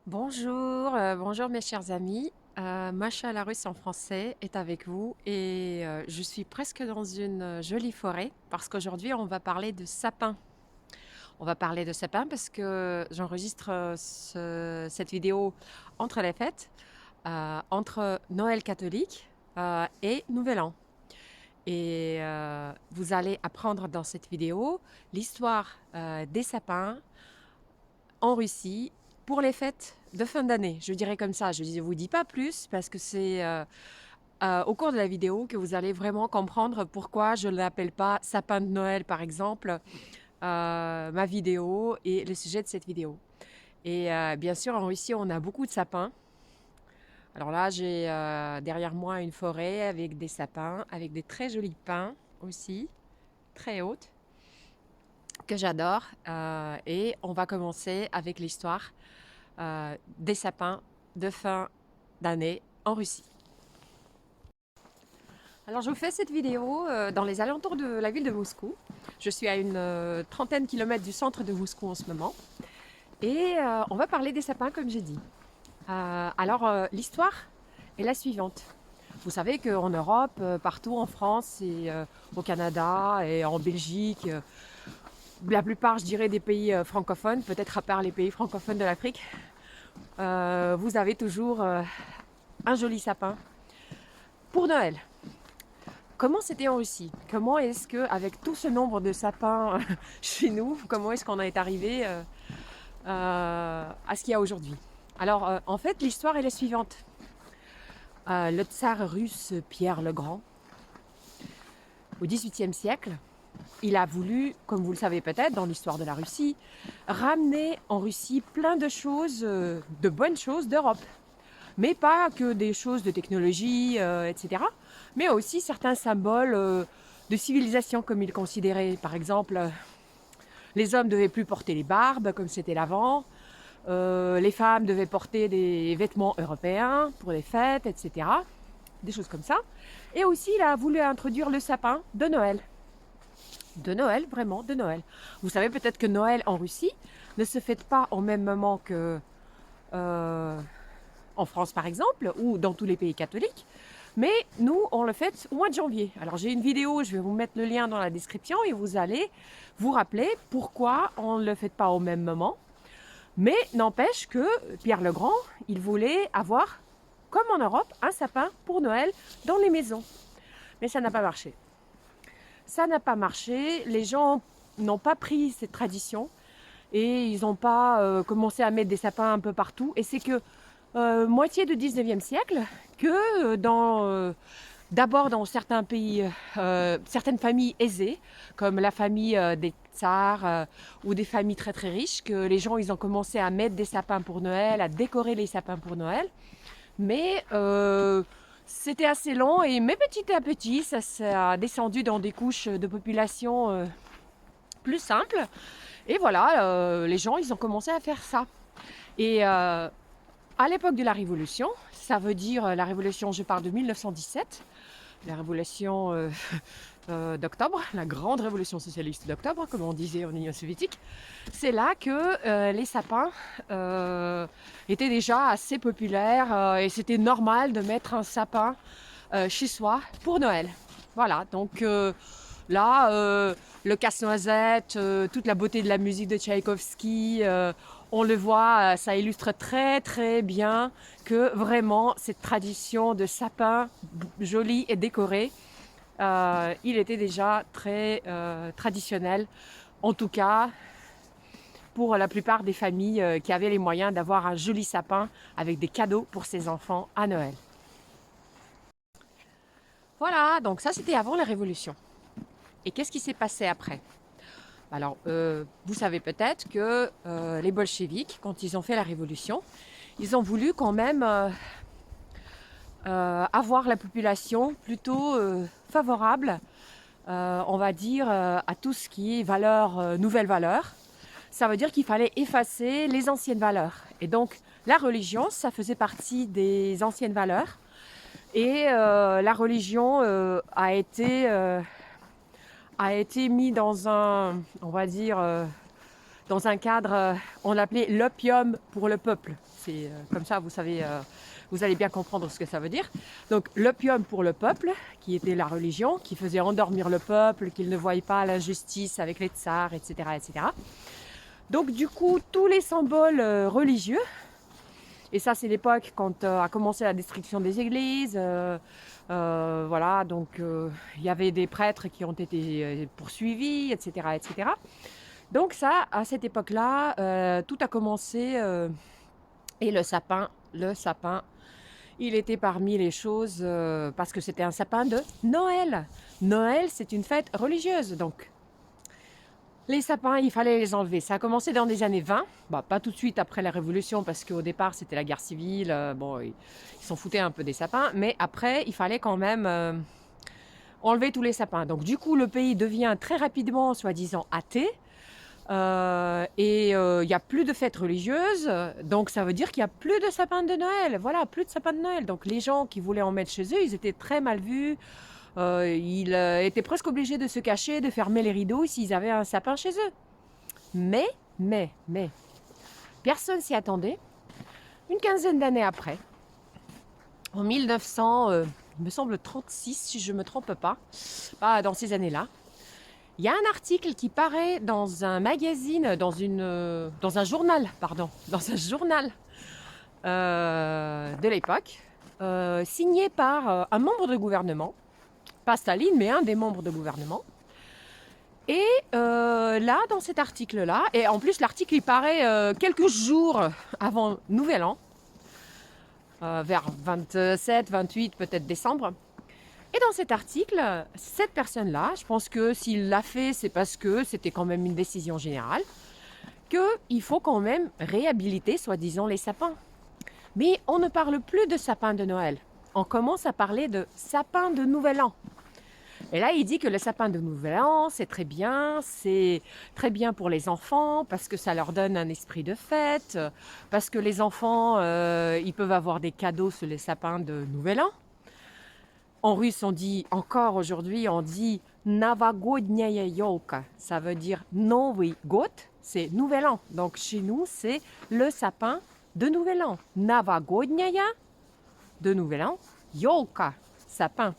Bonjour mes chers amis. Macha la Russe en français est avec vous et je suis presque dans une jolie forêt parce qu'aujourd'hui on va parler de sapin. On va parler de sapin parce que j'enregistre cette vidéo entre les fêtes, entre Noël catholique et Nouvel An. Et vous allez apprendre dans cette vidéo l'histoire des sapins en Russie pour les fêtes de fin d'année. Je dirais comme ça, je ne vous dis pas plus parce que c'est au cours de la vidéo que vous allez vraiment comprendre pourquoi je ne l'appelle pas sapin de Noël par exemple, ma vidéo et le sujet de cette vidéo. Et bien sûr en Russie on a beaucoup de sapins. Alors là j'ai derrière moi une forêt avec des sapins, avec des très jolis pins aussi, très hautes, que j'adore. Et on va commencer avec l'histoire des sapins de fin d'année en Russie. Alors je vous fais cette vidéo dans les alentours de la ville de Moscou. Je suis à une trentaine de kilomètres du centre de Moscou en ce moment. Et on va parler des sapins comme j'ai dit. L'histoire est la suivante. Vous savez qu'en Europe, partout en France et au Canada et en Belgique, la plupart je dirais des pays francophones, peut-être à part les pays francophones de l'Afrique, vous avez toujours un joli sapin pour Noël. Comment c'était en Russie? Comment est-ce que, avec tout ce nombre de sapins chez nous, comment est-ce qu'on est arrivé à ce qu'il y a aujourd'hui? Alors, en fait, l'histoire est la suivante. Le tsar russe Pierre le Grand, au XVIIIe siècle, il a voulu, comme vous le savez peut-être dans l'histoire de la Russie, ramener en Russie plein de choses, de bonnes choses d'Europe. Mais pas que des choses de technologie, etc., mais aussi certains symboles de civilisation comme il considérait. Par exemple, les hommes ne devaient plus porter les barbes comme c'était l'avant, les femmes devaient porter des vêtements européens pour les fêtes, etc., des choses comme ça. Et aussi, il a voulu introduire le sapin de Noël. De Noël, vraiment, de Noël. Vous savez peut-être que Noël en Russie ne se fête pas au même moment que euh, en France par exemple, ou dans tous les pays catholiques. Mais nous, on le fête au mois de janvier. Alors j'ai une vidéo, je vais vous mettre le lien dans la description et vous allez vous rappeler pourquoi on ne le fête pas au même moment. Mais n'empêche que Pierre le Grand, il voulait avoir, comme en Europe, un sapin pour Noël dans les maisons. Mais ça n'a pas marché. Ça n'a pas marché, les gens n'ont pas pris cette tradition et ils n'ont pas commencé à mettre des sapins un peu partout. Et c'est que moitié du 19e siècle que d'abord dans certains pays, certaines familles aisées, comme la famille des tsars ou des familles très très riches, que les gens ils ont commencé à mettre des sapins pour Noël, à décorer les sapins pour Noël. Mais c'était assez lent et mais petit à petit ça a descendu dans des couches de population plus simples. Et voilà, les gens ils ont commencé à faire ça. Et à l'époque de la Révolution, ça veut dire la Révolution, je parle de 1917, la Révolution d'octobre, la grande Révolution socialiste d'octobre, comme on disait en Union soviétique, c'est là que les sapins étaient déjà assez populaires et c'était normal de mettre un sapin chez soi pour Noël. Voilà, donc là, le casse-noisette, toute la beauté de la musique de Tchaïkovski, on le voit, ça illustre très très bien que vraiment cette tradition de sapin joli et décoré, il était déjà très traditionnel, en tout cas pour la plupart des familles qui avaient les moyens d'avoir un joli sapin avec des cadeaux pour ses enfants à Noël. Voilà, donc ça c'était avant la Révolution. Et qu'est-ce qui s'est passé après? Alors, vous savez peut-être que les bolcheviks, quand ils ont fait la révolution, ils ont voulu quand même avoir la population plutôt favorable, on va dire, à tout ce qui est valeurs, nouvelles valeurs. Ça veut dire qu'il fallait effacer les anciennes valeurs. Et donc, la religion, ça faisait partie des anciennes valeurs. Et la religion a été mise dans un, on va dire, dans un cadre, on l'appelait l'opium pour le peuple. C'est comme ça, vous savez, vous allez bien comprendre ce que ça veut dire. Donc l'opium pour le peuple, qui était la religion, qui faisait endormir le peuple, qu'il ne voyait pas l'injustice avec les tsars, etc., etc. Donc du coup, tous les symboles religieux, et ça c'est l'époque quand a commencé la destruction des églises, voilà, donc il y avait des prêtres qui ont été poursuivis, etc., etc. Donc ça, à cette époque-là, tout a commencé, et le sapin, il était parmi les choses, parce que c'était un sapin de Noël. Noël, c'est une fête religieuse, donc les sapins, il fallait les enlever. Ça a commencé dans les années 20, bah, pas tout de suite après la Révolution, parce qu'au départ, c'était la guerre civile, bon, ils s'en foutaient un peu des sapins, mais après, il fallait quand même enlever tous les sapins. Donc du coup, le pays devient très rapidement, soi-disant, athée, et il n'y a plus de fêtes religieuses, donc ça veut dire qu'il n'y a plus de sapins de Noël. Voilà, plus de sapins de Noël. Donc les gens qui voulaient en mettre chez eux, ils étaient très mal vus. Ils étaient presque obligés de se cacher, de fermer les rideaux s'ils avaient un sapin chez eux. Mais, personne s'y attendait. Une quinzaine d'années après, en 1900, il me semble 36 si je ne me trompe pas dans ces années-là, il y a un article qui paraît dans un magazine, dans un journal de l'époque, signé par un membre de gouvernement, pas Staline, mais un des membres de gouvernement. Et là, dans cet article-là, et en plus l'article il paraît quelques jours avant Nouvel An, vers 27, 28 peut-être décembre. Et dans cet article, cette personne-là, je pense que s'il l'a fait, c'est parce que c'était quand même une décision générale, qu'il faut quand même réhabiliter, soi-disant, les sapins. Mais on ne parle plus de sapin de Noël. On commence à parler de sapin de Nouvel An. Et là, il dit que le sapin de Nouvel An, c'est très bien pour les enfants, parce que ça leur donne un esprit de fête, parce que les enfants, ils peuvent avoir des cadeaux sur les sapins de Nouvel An. En russe, on dit, encore aujourd'hui, on dit Novogodnyaya yolka. Ça veut dire Novy God, c'est Nouvel An. Donc chez nous, c'est le sapin de Nouvel An. Novogodnyaya, de Nouvel An, yolka, sapin.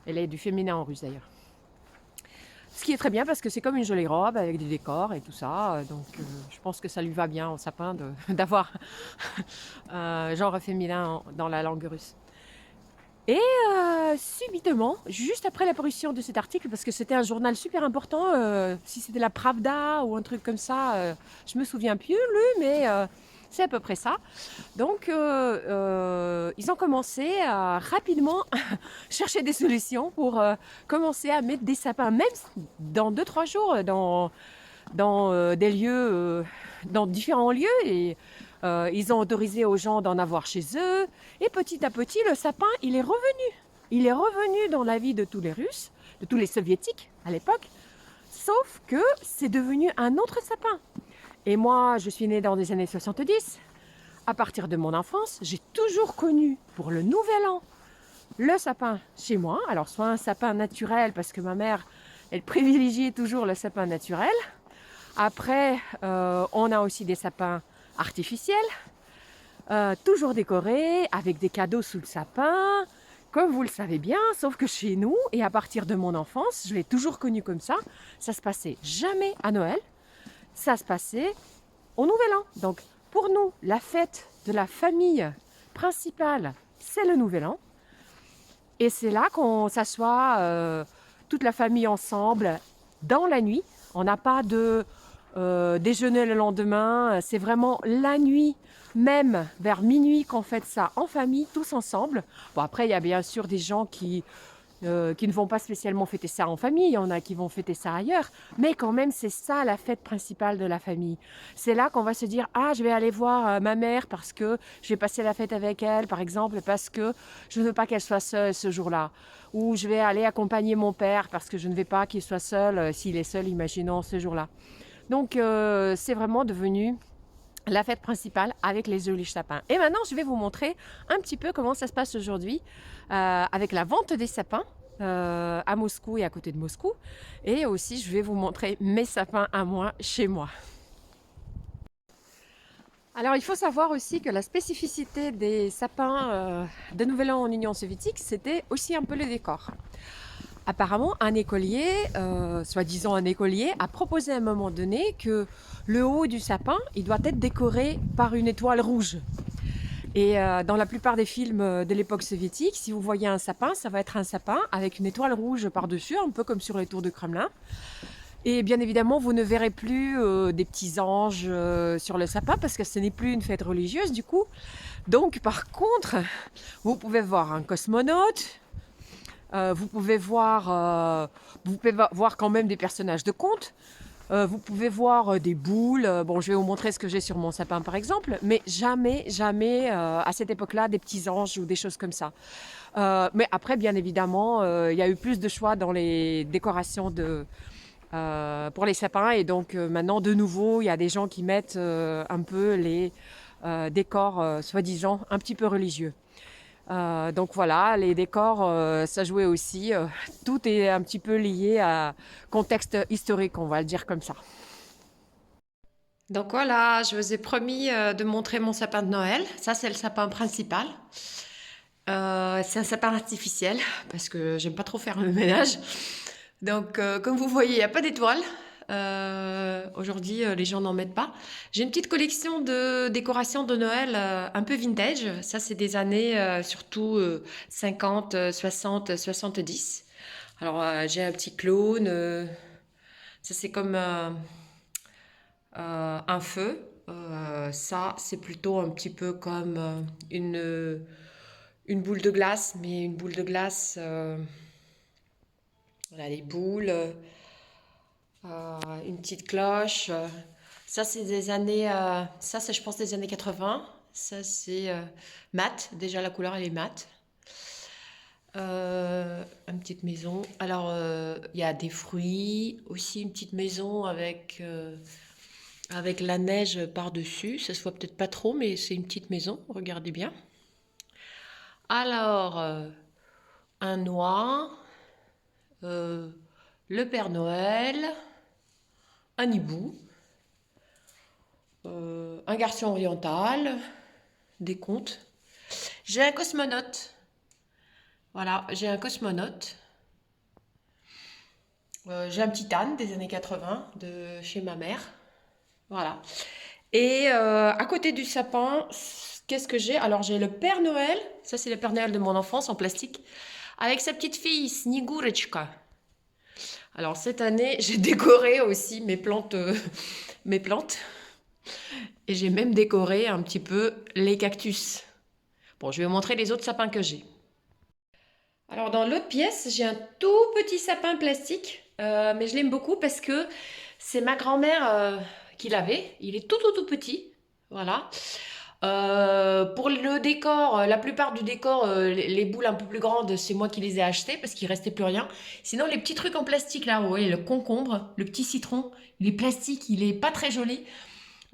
Elle est du féminin en russe d'ailleurs. Ce qui est très bien parce que c'est comme une jolie robe avec des décors et tout ça. Donc je pense que ça lui va bien au sapin d'avoir un genre féminin dans la langue russe. Et subitement, juste après l'apparition de cet article, parce que c'était un journal super important, si c'était la Pravda ou un truc comme ça, je me souviens plus, mais c'est à peu près ça. Donc ils ont commencé à rapidement chercher des solutions pour commencer à mettre des sapins, même dans 2-3 jours, dans des lieux, dans différents lieux. Et ils ont autorisé aux gens d'en avoir chez eux. Et petit à petit, le sapin, il est revenu. Il est revenu dans la vie de tous les Russes, de tous les Soviétiques à l'époque. Sauf que c'est devenu un autre sapin. Et moi, je suis née dans les années 70. À partir de mon enfance, j'ai toujours connu pour le Nouvel An le sapin chez moi. Alors, soit un sapin naturel, parce que ma mère, elle privilégiait toujours le sapin naturel. Après, on a aussi des sapins artificiels, toujours décorés, avec des cadeaux sous le sapin, comme vous le savez bien, sauf que chez nous, et à partir de mon enfance, je l'ai toujours connu comme ça se passait jamais à Noël, ça se passait au Nouvel An. Donc, pour nous, la fête de la famille principale, c'est le Nouvel An. Et c'est là qu'on s'assoit, toute la famille ensemble, dans la nuit. On n'a pas de déjeuner le lendemain, c'est vraiment la nuit, même vers minuit qu'on fête ça en famille, tous ensemble. Bon, après, il y a bien sûr des gens qui ne vont pas spécialement fêter ça en famille, il y en a qui vont fêter ça ailleurs, mais quand même c'est ça la fête principale de la famille. C'est là qu'on va se dire, ah je vais aller voir ma mère parce que je vais passer la fête avec elle, par exemple, parce que je ne veux pas qu'elle soit seule ce jour-là, ou je vais aller accompagner mon père parce que je ne veux pas qu'il soit seul, s'il est seul, imaginons, ce jour-là. Donc c'est vraiment devenu la fête principale avec les jolis sapins. Et maintenant, je vais vous montrer un petit peu comment ça se passe aujourd'hui avec la vente des sapins à Moscou et à côté de Moscou. Et aussi, je vais vous montrer mes sapins à moi, chez moi. Alors, il faut savoir aussi que la spécificité des sapins de Nouvel An en Union soviétique, c'était aussi un peu le décor. Apparemment, un écolier, soi-disant un écolier, a proposé à un moment donné que le haut du sapin, il doit être décoré par une étoile rouge. Et dans la plupart des films de l'époque soviétique, si vous voyez un sapin, ça va être un sapin avec une étoile rouge par-dessus, un peu comme sur les tours de Kremlin. Et bien évidemment, vous ne verrez plus des petits anges sur le sapin parce que ce n'est plus une fête religieuse du coup. Donc par contre, vous pouvez voir un cosmonaute, vous pouvez voir quand même des personnages de contes. Vous pouvez voir des boules. Bon, je vais vous montrer ce que j'ai sur mon sapin par exemple, mais jamais, jamais à cette époque-là des petits anges ou des choses comme ça. Mais après, bien évidemment, il y a eu plus de choix dans les décorations pour les sapins et donc maintenant de nouveau, il y a des gens qui mettent un peu les décors soi-disant un petit peu religieux. Donc voilà, les décors, ça jouait aussi. Tout est un petit peu lié à contexte historique, on va le dire comme ça. Donc voilà, je vous ai promis de montrer mon sapin de Noël. Ça, c'est le sapin principal. C'est un sapin artificiel parce que j'aime pas trop faire le ménage. Donc, comme vous voyez, il n'y a pas d'étoile. Aujourd'hui, les gens n'en mettent pas. J'ai une petite collection de décorations de Noël un peu vintage. Ça, c'est des années surtout 50, 60, 70. Alors, j'ai un petit clown. Ça, c'est comme un feu. Ça, c'est plutôt un petit peu comme une boule de glace, mais une boule de glace. Voilà, les boules. Une petite cloche. Ça, c'est des années. Ça, c'est, je pense, des années 80. Ça, c'est mat. Déjà, la couleur, elle est mat. Une petite maison. Alors, il y a des fruits. Aussi, une petite maison avec la neige par-dessus. Ça se voit peut-être pas trop, mais c'est une petite maison. Regardez bien. Alors, un noix. Le Père Noël. Un hibou. Un garçon oriental, des contes. J'ai un cosmonaute. Voilà, j'ai un cosmonaute. J'ai un petit âne des années 80 de chez ma mère. Voilà. Et à côté du sapin, qu'est-ce que j'ai? Alors j'ai le Père Noël. Ça, c'est le Père Noël de mon enfance en plastique. Avec sa petite fille, Snigurechka. Alors cette année, j'ai décoré aussi mes plantes. Mes plantes. Et j'ai même décoré un petit peu les cactus. Bon, je vais vous montrer les autres sapins que j'ai. Alors dans l'autre pièce, j'ai un tout petit sapin plastique, mais je l'aime beaucoup parce que c'est ma grand-mère qui l'avait. Il est tout tout tout petit, voilà. Pour le décor, la plupart du décor, les boules un peu plus grandes, c'est moi qui les ai achetées parce qu'il restait plus rien. Sinon les petits trucs en plastique là, vous voyez, le concombre, le petit citron, il est plastique, il est pas très joli.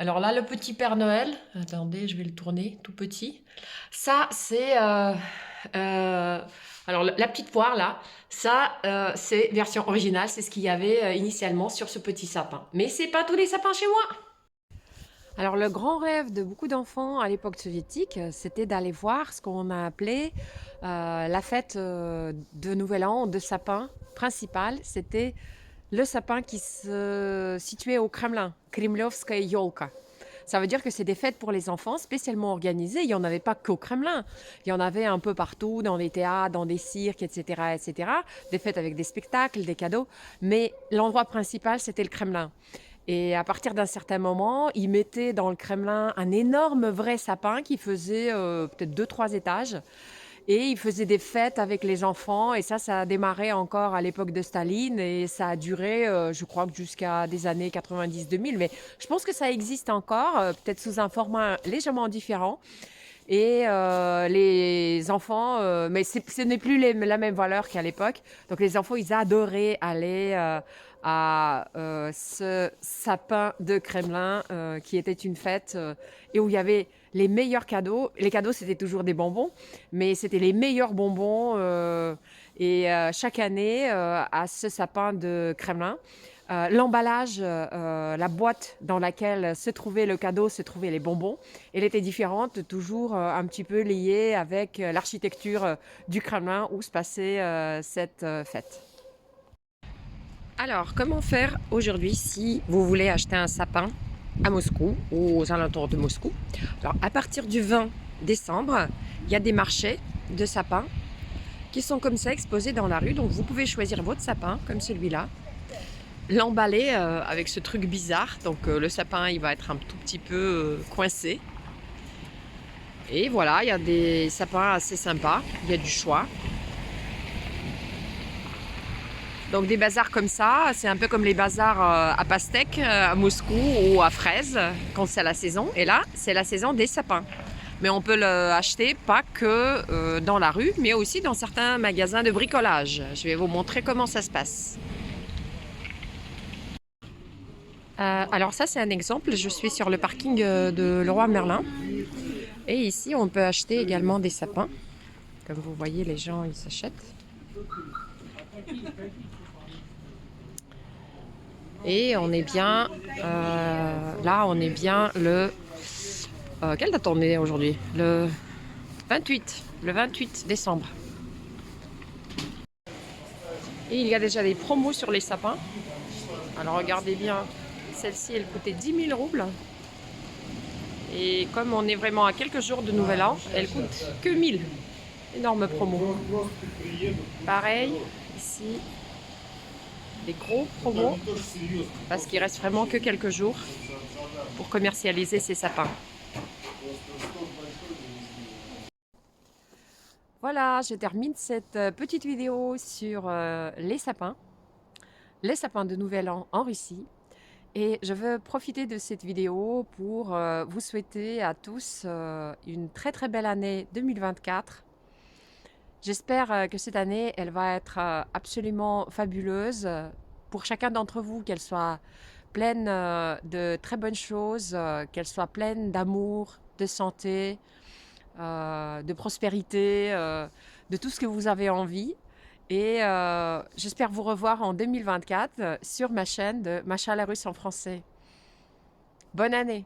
Alors là, le petit Père Noël, attendez, je vais le tourner, tout petit. Ça, c'est... alors, la petite poire, là, ça, c'est version originale, c'est ce qu'il y avait initialement sur ce petit sapin. Mais c'est pas tous les sapins chez moi. Alors, le grand rêve de beaucoup d'enfants à l'époque soviétique, c'était d'aller voir ce qu'on a appelé la fête de Nouvel An de sapin principal. C'était le sapin qui se situait au Kremlin, Kremlovskaya Yolka. Ça veut dire que c'est des fêtes pour les enfants spécialement organisées. Il n'y en avait pas qu'au Kremlin. Il y en avait un peu partout, dans les théâtres, dans des cirques, etc., etc. Des fêtes avec des spectacles, des cadeaux. Mais l'endroit principal, c'était le Kremlin. Et à partir d'un certain moment, ils mettaient dans le Kremlin un énorme vrai sapin qui faisait peut-être 2-3 étages. Et ils faisaient des fêtes avec les enfants. Et ça a démarré encore à l'époque de Staline. Et ça a duré, je crois, jusqu'à des années 90-2000. Mais je pense que ça existe encore, peut-être sous un format légèrement différent. Et les enfants, mais ce n'est plus la même valeur qu'à l'époque. Donc les enfants, ils adoraient aller à ce sapin de Kremlin qui était une fête et où il y avait les meilleurs cadeaux. Les cadeaux, c'était toujours des bonbons, mais c'était les meilleurs bonbons. Chaque année, à ce sapin de Kremlin, l'emballage, la boîte dans laquelle se trouvait le cadeau, se trouvaient les bonbons, elle était différente, toujours un petit peu liée avec l'architecture du Kremlin où se passait cette fête. Alors, comment faire aujourd'hui si vous voulez acheter un sapin à Moscou ou aux alentours de Moscou? Alors, à partir du 20 décembre, il y a des marchés de sapins qui sont comme ça exposés dans la rue. Donc, vous pouvez choisir votre sapin, comme celui-là, l'emballer avec ce truc bizarre. Donc, le sapin, il va être un tout petit peu coincé. Et voilà, il y a des sapins assez sympas. Il y a du choix. Donc des bazars comme ça, c'est un peu comme les bazars à pastèques à Moscou ou à fraises quand c'est la saison. Et là, c'est la saison des sapins. Mais on peut l'acheter pas que dans la rue, mais aussi dans certains magasins de bricolage. Je vais vous montrer comment ça se passe. Alors ça, c'est un exemple. Je suis sur le parking de Leroy Merlin. Et ici, on peut acheter également des sapins. Comme vous voyez, les gens, ils s'achètent. Et on est bien, là on est bien le... quelle date on est aujourd'hui? Le 28 décembre. Et il y a déjà des promos sur les sapins. Alors regardez bien, celle-ci elle coûtait 10 000 roubles. Et comme on est vraiment à quelques jours de Nouvel An, elle coûte que 1000. Énorme promo. Pareil, ici, des gros promos, parce qu'il reste vraiment que quelques jours pour commercialiser ces sapins. Voilà, je termine cette petite vidéo sur les sapins de Nouvel An en Russie. Et je veux profiter de cette vidéo pour vous souhaiter à tous une très très belle année 2024. J'espère que cette année, elle va être absolument fabuleuse pour chacun d'entre vous, qu'elle soit pleine de très bonnes choses, qu'elle soit pleine d'amour, de santé, de prospérité, de tout ce que vous avez envie. Et j'espère vous revoir en 2024 sur ma chaîne de Macha la Russe en français. Bonne année!